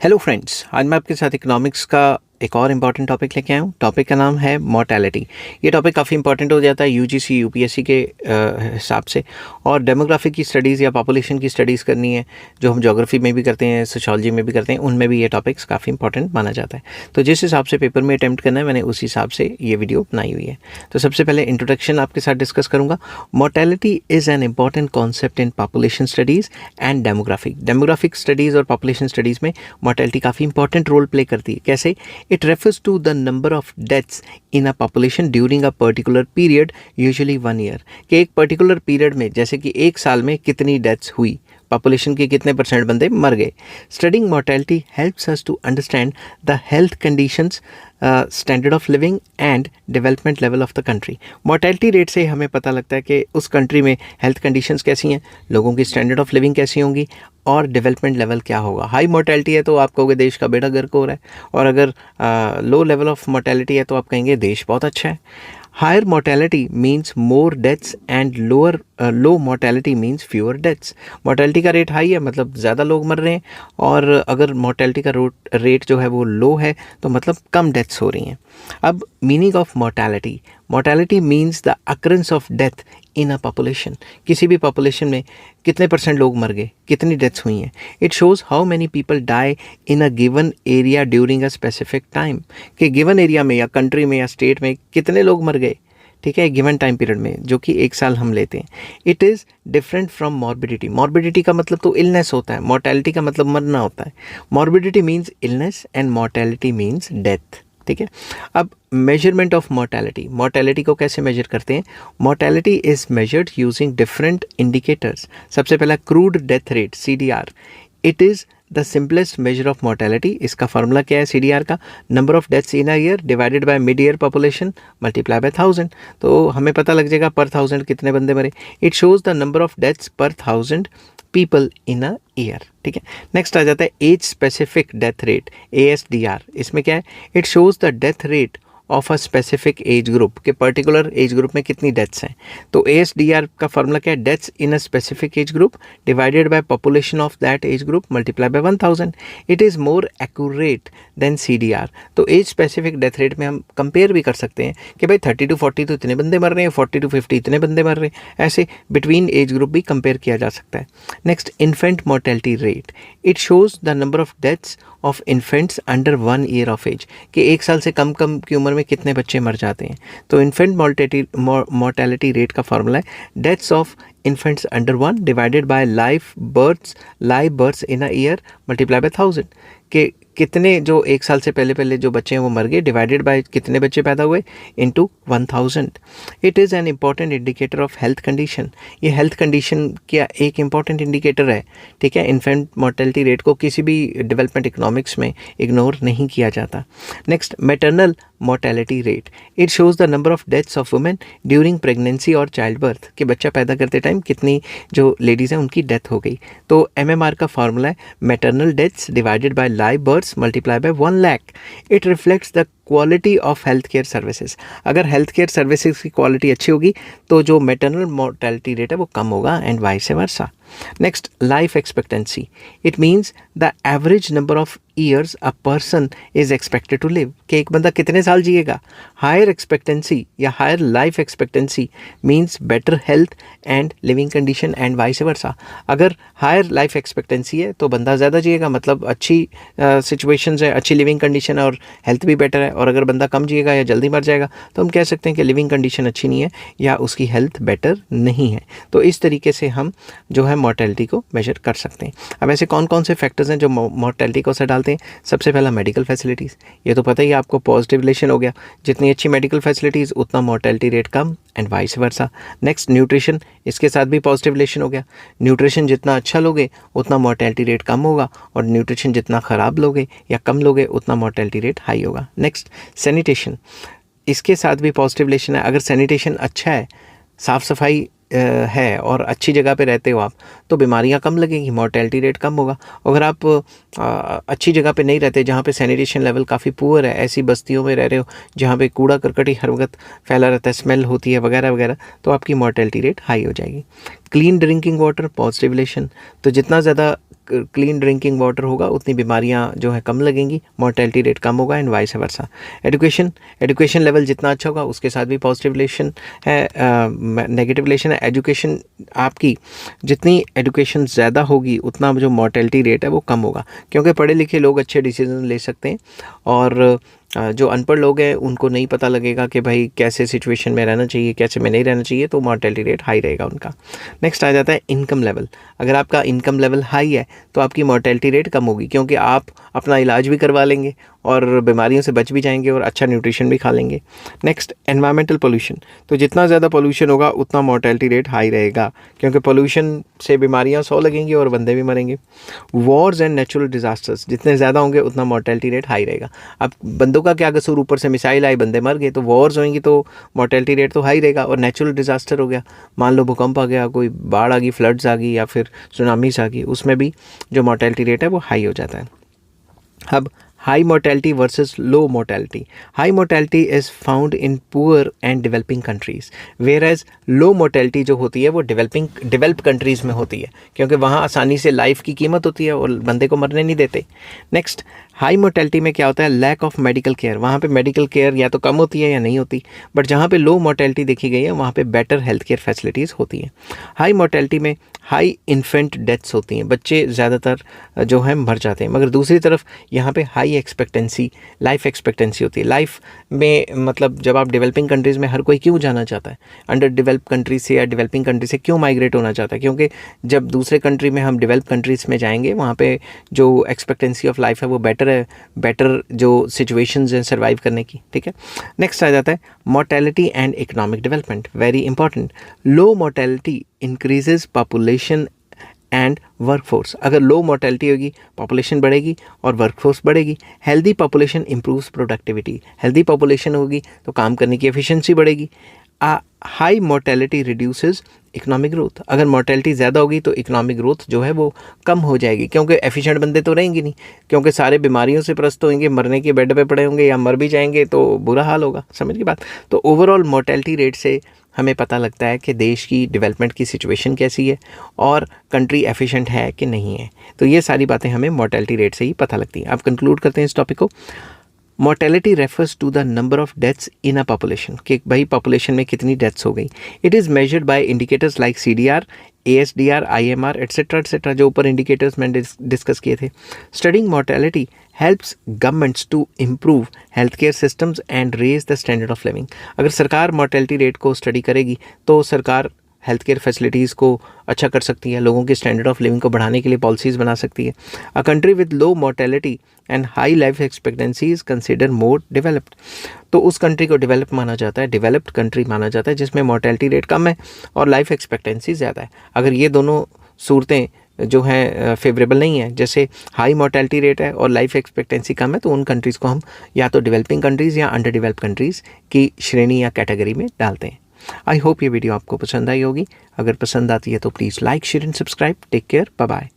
Hello friends, आज मैं आपके साथ इकोनॉमिक्स का एक और इम्पॉर्टेंट टॉपिक लेके आया हूँ। टॉपिक का नाम है मोर्टेलिटी। ये टॉपिक काफ़ी इंपॉर्टेंट हो जाता है यूजीसी यूपीएससी के हिसाब से। और डेमोग्राफिक की स्टडीज़ या पॉपुलेशन की स्टडीज़ करनी है, जो हम ज्योग्राफी में भी करते हैं, सोशोलॉजी में भी करते हैं, उनमें भी ये टॉपिक्स काफ़ी इंपॉर्टेंट माना जाता है। तो जिस हिसाब से पेपर में अटैम्प्ट करना है, मैंने उस हिसाब से ये वीडियो बनाई हुई है। तो सबसे पहले इंट्रोडक्शन आपके साथ डिस्कस करूँगा। Mortality is an important concept in population studies and demographic studies और पॉपुलेशन स्टडीज़ में मोर्टेलिटी काफ़ी इंपॉर्टेंट रोल प्ले करती है। कैसे? It refers to the number of deaths in a population during a particular period, usually 1 year. कि एक particular period में, जैसे कि एक साल में कितनी डेथ्स हुई, पॉपुलेशन के कितने % बंदे मर गए। Studying mortality helps us to understand the health conditions, standard of living and development level of the country. Mortality rate से हमें पता लगता है कि उस कंट्री में हेल्थ कंडीशंस कैसी हैं, लोगों की स्टैंडर्ड ऑफ लिविंग कैसी होंगी और डेवलपमेंट लेवल क्या होगा। हाई मोर्टेलिटी है तो आप कहोगे देश का बेड़ा गर्क हो रहा है, और अगर लो लेवल ऑफ मोर्टेलिटी है तो आप कहेंगे देश बहुत अच्छा है। Higher mortality means more deaths and low mortality means fewer deaths. Mortality का रेट हाई है मतलब ज़्यादा लोग मर रहे हैं, और अगर मोर्टेलिटी का रेट जो है वो लो है तो मतलब कम डेथ्स हो रही हैं। अब meaning of mortality means the occurrence of death in a population. किसी भी पॉपुलेशन में कितने % लोग मर गए, कितनी डेथ्स हुई हैं। It shows how many people die in a given area during a specific time. कि गिवन एरिया में या कंट्री में या स्टेट में कितने लोग मर गए, ठीक है, गिवन टाइम पीरियड में, जो कि एक साल हम लेते हैं। It is different from morbidity. Morbidity का मतलब तो इलनेस होता है, मोर्टेलिटी का मतलब मरना होता है। Morbidity means illness and mortality means death, ठीक है। अब मेजरमेंट ऑफ मोर्टेलिटी को कैसे मेजर करते हैं? Mortality is measured using different indicators. सबसे पहला crude death rate, CDR। It is the simplest measure of mortality. इसका फार्मूला क्या है CDR का? Number of deaths in a year divided by mid year population multiply by 1000। तो हमें पता लग जाएगा पर 1000 कितने बंदे मरे। It shows the number of deaths पर 1000 पीपल इन अ ईयर, ठीक है। नेक्स्ट आ जाता है age specific death rate, ASDR। इसमें क्या है? It shows the death rate of a specific age group, के पर्टिकुलर एज ग्रुप में कितनी डेथ्स हैं। तो ASDR का फार्मूला क्या है? Deaths in a specific age group divided by population of that age group multiply by 1000। It is more accurate then CDR। तो as specific death rate में हम कंपेयर भी कर सकते हैं कि भाई 30 to 40 तो इतने बंदे मर रहे हैं, 40 to 50 इतने बंदे मर रहे हैं। ऐसे बिटवीन एज ग्रुप भी कंपेयर किया जा सकता है। Next, infant mortality rate. It shows the number of deaths of infants under 1 year of age, कि एक साल से कम की उम्र में कितने बच्चे मर जाते हैं। तो इन्फेंट मोर्टेलिटी रेट का फार्मूला है deaths of infants under 1 divided by live births in a year multiply by 1000। कि कितने जो एक साल से पहले जो बच्चे हैं वो मर गए, डिवाइडेड बाय कितने बच्चे पैदा हुए into 1000। It is an important indicator of health condition. ये हेल्थ कंडीशन का एक इम्पॉर्टेंट इंडिकेटर है, ठीक है। इन्फेंट मोर्टेलिटी रेट को किसी भी डेवलपमेंट इकोनॉमिक्स में इग्नोर नहीं किया जाता। Next, maternal mortality rate. It shows the number of deaths of women during pregnancy और चाइल्ड बर्थ, कि बच्चा पैदा करते टाइम कितनी जो लेडीज़ हैं उनकी डेथ हो गई। तो MMR का फार्मूला है maternal deaths divided by live births multiply by 1 lakh. It reflects the quality of health care services. अगर हेल्थ केयर सर्विसेज की क्वालिटी अच्छी होगी तो जो मैटरनल मोर्टेलिटी रेट है वो कम होगा, and vice versa. Next, life expectancy. It means the average number of years a person is expected to live, कि एक बंदा कितने साल जिएगा। हायर एक्सपेक्टेंसी या higher life expectancy means better health and living condition, and vice versa. अगर higher life expectancy है तो बंदा ज़्यादा जिएगा, मतलब अच्छी सिचुएशंस है, अच्छी लिविंग कंडीशन है और हेल्थ भी बेटर है। और अगर बंदा कम जिएगा या जल्दी मर जाएगा तो हम कह सकते हैं कि लिविंग कंडीशन अच्छी नहीं है या उसकी हेल्थ बेटर नहीं है। तो इस तरीके से हम जो है मोर्टेलिटी को मेजर कर सकते हैं। अब ऐसे कौन कौन से फैक्टर्स हैं जो मोर्टेलिटी को असर डालते हैं? सबसे पहला मेडिकल फैसिलिटीज़। ये तो पता ही है आपको, पॉजिटिव रिलेशन हो गया, जितनी अच्छी मेडिकल फैसिलिटीज़ उतना mortality rate come, and vice versa. Next, nutrition. इसके साथ भी पॉजिटिव रिलेशन हो गया। न्यूट्रिशन जितना अच्छा लोगे उतना मोर्टेलिटी रेट कम होगा, और न्यूट्रिशन जितना ख़राब लोगे या कम लोगे उतना मोर्टेलिटी रेट हाई होगा। Next, sanitation. इसके साथ भी पॉजिटिव रिलेशन है। अगर सैनिटेशन अच्छा है, साफ़ सफाई है और अच्छी जगह पे रहते हो आप, तो बीमारियां कम लगेंगी, मोर्टेलिटी रेट कम होगा। अगर आप अच्छी जगह पे नहीं रहते, जहाँ पे सैनिटेशन लेवल काफ़ी पुअर है, ऐसी बस्तियों में रह रहे हो जहाँ पे कूड़ा करकट ही हर वक्त फैला रहता है, स्मेल होती है वगैरह वगैरह, तो आपकी मोर्टेलिटी रेट हाई हो जाएगी। Clean drinking water, positive relation. तो जितना ज़्यादा क्लीन ड्रिंकिंग वाटर होगा उतनी बीमारियां जो है कम लगेंगी, मोर्टेलिटी रेट कम होगा and vice versa. Education level जितना अच्छा होगा उसके साथ भी पॉजिटिव रिलेशन है, नेगेटिव रिलेशन है। एजुकेशन आपकी जितनी एजुकेशन ज़्यादा होगी उतना जो मोर्टेलिटी रेट है वो कम होगा, क्योंकि पढ़े लिखे लोग अच्छे डिसीजन ले सकते हैं और जो अनपढ़ लोग हैं उनको नहीं पता लगेगा कि भाई कैसे सिचुएशन में रहना चाहिए, कैसे में नहीं रहना चाहिए, तो मोर्टेलिटी रेट हाई रहेगा उनका। नेक्स्ट आ जाता है इनकम लेवल। अगर आपका इनकम लेवल हाई है तो आपकी मोर्टेलिटी रेट कम होगी, क्योंकि आप अपना इलाज भी करवा लेंगे और बीमारियों से बच भी जाएंगे और अच्छा न्यूट्रिशन भी खा लेंगे। Next environmental pollution. तो जितना ज़्यादा पोल्यूशन होगा उतना मोर्टेलिटी रेट हाई रहेगा, क्योंकि पोल्यूशन से बीमारियां 100 लगेंगी और बंदे भी मरेंगे। वॉर्स एंड नेचुरल डिजास्टर्स जितने ज़्यादा होंगे उतना मोर्टेलिटी रेट हाई रहेगा। अब बंदों का क्या कसूर, ऊपर से मिसाइल आई बंदे मर गए, तो वॉर्स होंगी तो मोर्टेलिटी रेट तो हाई रहेगा। और नेचुरल डिजास्टर हो गया, मान लो भूकंप आ गया, कोई बाढ़ आ गई, फ्लड्स आ गई या फिर सुनामीस आ गई, उसमें भी जो मोर्टेलिटी रेट है वो हाई हो जाता है। अब high mortality versus low mortality. High mortality is found in poor and developing countries, where as low mortality जो होती है वो डेवलप कंट्रीज़ में होती है, क्योंकि वहाँ आसानी से लाइफ की कीमत होती है और बंदे को मरने नहीं देते। नेक्स्ट, हाई मोर्टेलिटी में क्या होता है, लैक ऑफ मेडिकल केयर। वहाँ पे मेडिकल केयर या तो कम होती है या नहीं होती, बट जहाँ पे लो मोर्टेलिटी देखी गई है वहाँ पे बेटर हेल्थ केयर फैसिलिटीज़ होती हैं। हाई मोर्टेलिटी में हाई इन्फेंट डेथ्स होती हैं, बच्चे ज़्यादातर जो है मर जाते हैं, मगर दूसरी तरफ यहाँ पे हाई एक्सपेक्टेंसी, लाइफ एक्सपेक्टेंसी होती है। लाइफ में मतलब जब आप डेवलपिंग कंट्रीज़ में हर कोई क्यों जाना चाहता है, अंडर डेवलप कंट्री से या डेवलपिंग कंट्री से क्यों माइग्रेट होना चाहता है, क्योंकि जब दूसरे कंट्री में हम डेवलप कंट्रीज़ में जाएंगे वहाँ पे जो एक्सपेक्टेंसी ऑफ लाइफ है वो बेटर जो सिचुएशंस हैं सर्वाइव करने की। ठीक है, नेक्स्ट आ जाता है mortality and economic development, very important. Low mortality increases population and workforce. अगर लो मोर्टेलिटी होगी पॉपुलेशन बढ़ेगी और वर्कफोर्स बढ़ेगी। Healthy population improves productivity, healthy population होगी तो काम करने की एफिशिएंसी बढ़ेगी। High mortality reduces economic growth. अगर मोर्टेलिटी ज़्यादा होगी तो इकोनॉमिक ग्रोथ जो है वो कम हो जाएगी, क्योंकि एफिशिएंट बंदे तो रहेंगे नहीं, क्योंकि सारे बीमारियों से ग्रस्त होंगे, मरने के बेड पे पड़े होंगे या मर भी जाएंगे तो बुरा हाल होगा। समझ की बात। तो ओवरऑल मोर्टेलिटी रेट से हमें पता लगता है कि देश की डेवलपमेंट की सिचुएशन कैसी है और कंट्री एफिशिएंट है कि नहीं है। तो ये सारी बातें हमें मोर्टेलिटी रेट से ही पता लगती हैं। आप कंक्लूड करते हैं इस टॉपिक को। Mortality refers to the number of deaths in a population, कि भाई पॉपुलेशन में कितनी डेथ्स हो गई। It is measured by indicators like CDR, ASDR, IMR etcetera जो ऊपर इंडिकेटर्स मैंने डिस्कस किए थे। Studying mortality helps governments to improve health care systems and raise the standard of living. अगर सरकार मोर्टेलिटी रेट को स्टडी करेगी तो सरकार हेल्थ केयर फैसिलिटीज़ को अच्छा कर सकती है, लोगों के स्टैंडर्ड ऑफ लिविंग को बढ़ाने के लिए पॉलिसीज़ बना सकती है। A country with low mortality and high life expectancy is consider more developed. तो उस कंट्री को डेवलप माना जाता है, डेवलप्ड कंट्री माना जाता है जिसमें मोर्टेलिटी रेट कम है और लाइफ एक्सपेक्टेंसी ज़्यादा है। अगर ये दोनों सूरतें जो हैं फेवरेबल नहीं है, जैसे हाई मोर्टेलिटी रेट है और लाइफ एक्सपेक्टेंसी कम है, तो उन कंट्रीज़ को हम या तो डेवलपिंग कंट्रीज़ या अंडर डेवलप्ड कंट्रीज़ की श्रेणी या कैटेगरी में डालते हैं। आई होप ये वीडियो आपको पसंद आई होगी। अगर पसंद आती है तो please like, share and subscribe. Take care, bye bye.